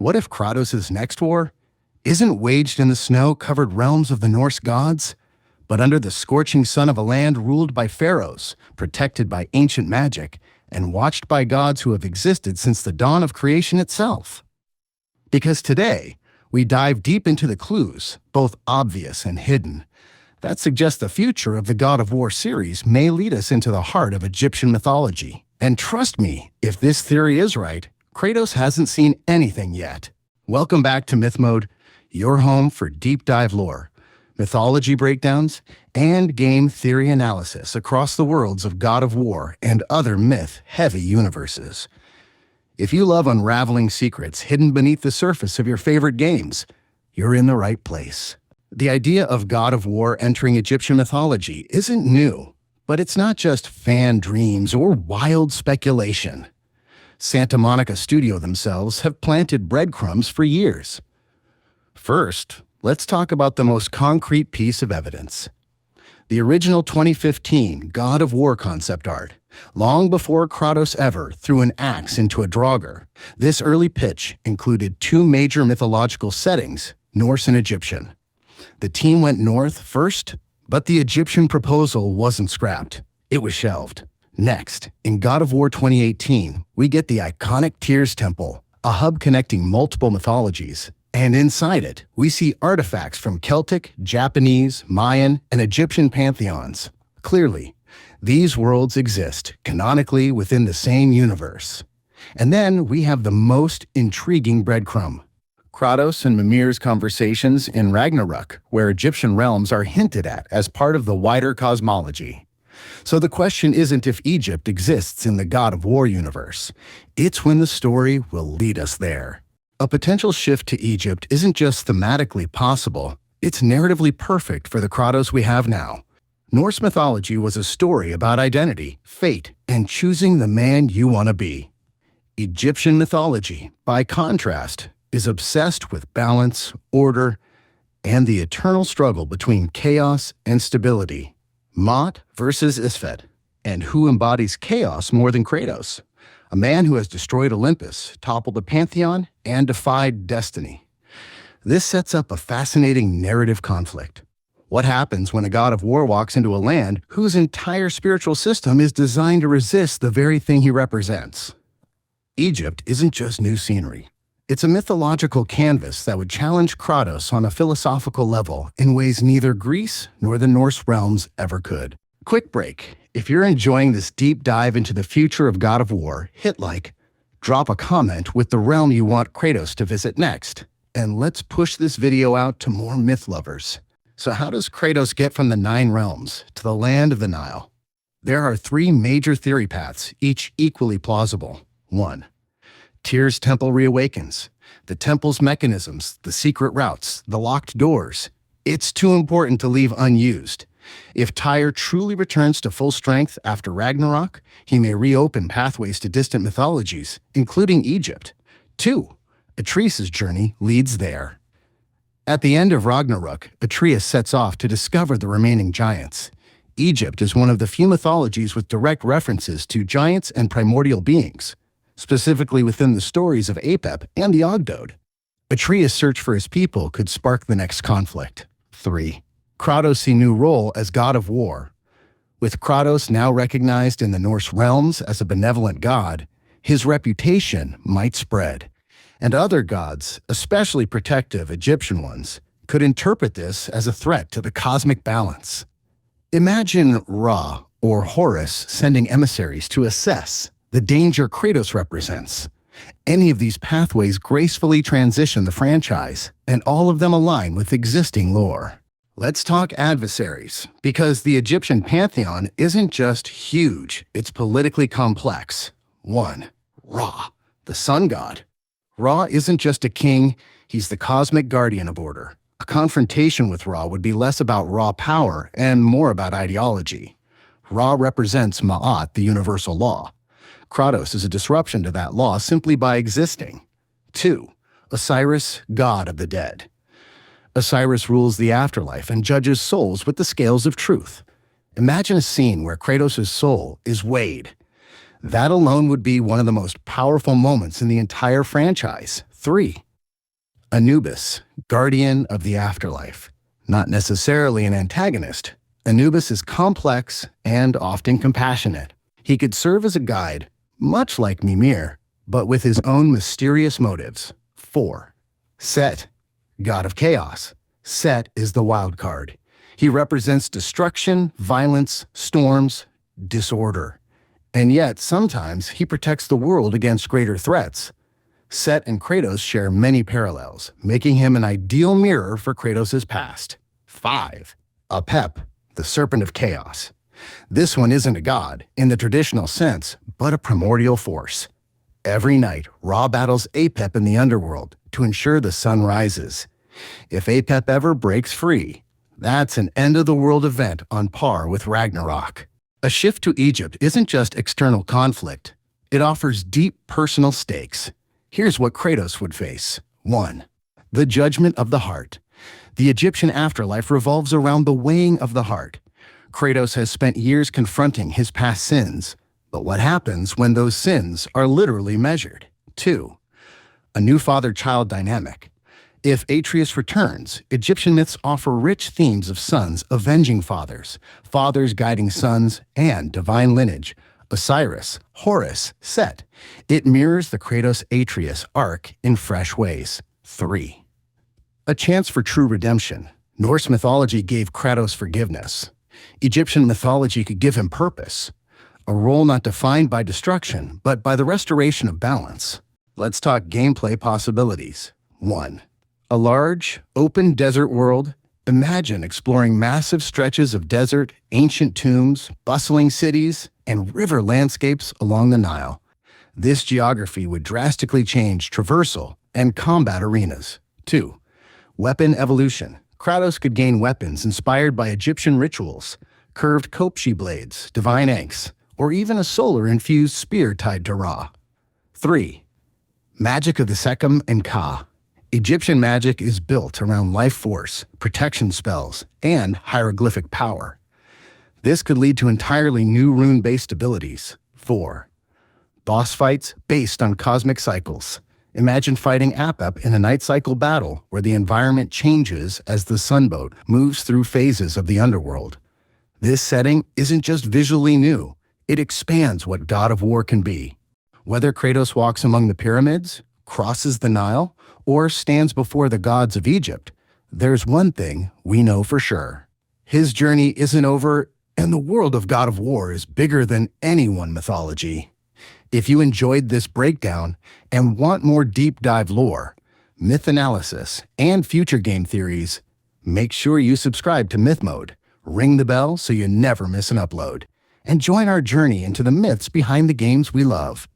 What if Kratos' next war isn't waged in the snow-covered realms of the Norse gods, but under the scorching sun of a land ruled by pharaohs, protected by ancient magic, and watched by gods who have existed since the dawn of creation itself? Because today, we dive deep into the clues, both obvious and hidden, that suggest the future of the God of War series may lead us into the heart of Egyptian mythology. And trust me, if this theory is right, Kratos hasn't seen anything yet. Welcome back to MythMode, your home for deep dive lore, mythology breakdowns, and game theory analysis across the worlds of God of War and other myth-heavy universes. If you love unraveling secrets hidden beneath the surface of your favorite games, you're in the right place. The idea of God of War entering Egyptian mythology isn't new, but it's not just fan dreams or wild speculation. Santa Monica Studio themselves have planted breadcrumbs for years. First, let's talk about the most concrete piece of evidence. The original 2015 God of War concept art, long before Kratos ever threw an axe into a draugr. This early pitch included two major mythological settings, Norse and Egyptian. The team went north first, but the Egyptian proposal wasn't scrapped. It was shelved. Next, in God of War 2018, we get the iconic Tears Temple, a hub connecting multiple mythologies. And inside it, we see artifacts from Celtic, Japanese, Mayan, and Egyptian pantheons. Clearly, these worlds exist canonically within the same universe. And then we have the most intriguing breadcrumb. Kratos and Mimir's conversations in Ragnarok, where Egyptian realms are hinted at as part of the wider cosmology. So the question isn't if Egypt exists in the God of War universe. It's when the story will lead us there. A potential shift to Egypt isn't just thematically possible, it's narratively perfect for the Kratos we have now. Norse mythology was a story about identity, fate, and choosing the man you want to be. Egyptian mythology, by contrast, is obsessed with balance, order, and the eternal struggle between chaos and stability. Mot versus Isfet. And who embodies chaos more than Kratos? A man who has destroyed Olympus, toppled a pantheon, and defied destiny. This sets up a fascinating narrative conflict. What happens when a God of War walks into a land whose entire spiritual system is designed to resist the very thing he represents? Egypt isn't just new scenery. It's a mythological canvas that would challenge Kratos on a philosophical level in ways neither Greece nor the Norse realms ever could. Quick break. If you're enjoying this deep dive into the future of God of War, hit like, drop a comment with the realm you want Kratos to visit next, and let's push this video out to more myth lovers. So how does Kratos get from the 9 realms to the land of the Nile? There are 3 major theory paths, each equally plausible. 1. Tyr's temple reawakens. The temple's mechanisms, the secret routes, the locked doors. It's too important to leave unused. If Tyr truly returns to full strength after Ragnarok, he may reopen pathways to distant mythologies, including Egypt. 2. Atreus' journey leads there. At the end of Ragnarok, Atreus sets off to discover the remaining giants. Egypt is one of the few mythologies with direct references to giants and primordial beings, specifically within the stories of Apep and the Ogdode. Atreus' search for his people could spark the next conflict. 3. Kratos' new role as God of War. With Kratos now recognized in the Norse realms as a benevolent god, his reputation might spread, and other gods, especially protective Egyptian ones, could interpret this as a threat to the cosmic balance. Imagine Ra or Horus sending emissaries to assess the danger Kratos represents. Any of these pathways gracefully transition the franchise, and all of them align with existing lore. Let's talk adversaries, because the Egyptian pantheon isn't just huge, it's politically complex. 1. Ra, the sun god. Ra isn't just a king, he's the cosmic guardian of order. A confrontation with Ra would be less about raw power and more about ideology. Ra represents Ma'at, the universal law. Kratos is a disruption to that law simply by existing. 2. Osiris, god of the dead. Osiris rules the afterlife and judges souls with the scales of truth. Imagine a scene where Kratos' soul is weighed. That alone would be one of the most powerful moments in the entire franchise. 3. Anubis, guardian of the afterlife. Not necessarily an antagonist, Anubis is complex and often compassionate. He could serve as a guide, much like Mimir, but with his own mysterious motives. 4. Set, god of chaos. Set is the wild card. He represents destruction, violence, storms, disorder. And yet, sometimes he protects the world against greater threats. Set and Kratos share many parallels, making him an ideal mirror for Kratos' past. 5. Apep, the serpent of chaos. This one isn't a god, in the traditional sense, but a primordial force. Every night, Ra battles Apep in the underworld to ensure the sun rises. If Apep ever breaks free, that's an end-of-the-world event on par with Ragnarok. A shift to Egypt isn't just external conflict. It offers deep personal stakes. Here's what Kratos would face. 1. The judgment of the heart. The Egyptian afterlife revolves around the weighing of the heart. Kratos has spent years confronting his past sins, but what happens when those sins are literally measured? 2. A new father-child dynamic. If Atreus returns, Egyptian myths offer rich themes of sons avenging fathers, fathers guiding sons, and divine lineage. Osiris, Horus, Set. It mirrors the Kratos-Atreus arc in fresh ways. 3. A chance for true redemption. Norse mythology gave Kratos forgiveness. Egyptian mythology could give him purpose. A role not defined by destruction, but by the restoration of balance. Let's talk gameplay possibilities. 1. A large, open desert world. Imagine exploring massive stretches of desert, ancient tombs, bustling cities, and river landscapes along the Nile. This geography would drastically change traversal and combat arenas. 2. Weapon evolution. Kratos could gain weapons inspired by Egyptian rituals, curved kopshi blades, divine axe, or even a solar-infused spear tied to Ra. 3. Magic of the Sekhem and Ka. Egyptian magic is built around life force, protection spells, and hieroglyphic power. This could lead to entirely new rune-based abilities. 4. Boss fights based on cosmic cycles. Imagine fighting Apep in a night cycle battle where the environment changes as the sunboat moves through phases of the underworld. This setting isn't just visually new, it expands what God of War can be. Whether Kratos walks among the pyramids, crosses the Nile, or stands before the gods of Egypt, there's one thing we know for sure. His journey isn't over, and the world of God of War is bigger than any one mythology. If you enjoyed this breakdown and want more deep dive lore, myth analysis, and future game theories, make sure you subscribe to MythMode, ring the bell so you never miss an upload, and join our journey into the myths behind the games we love.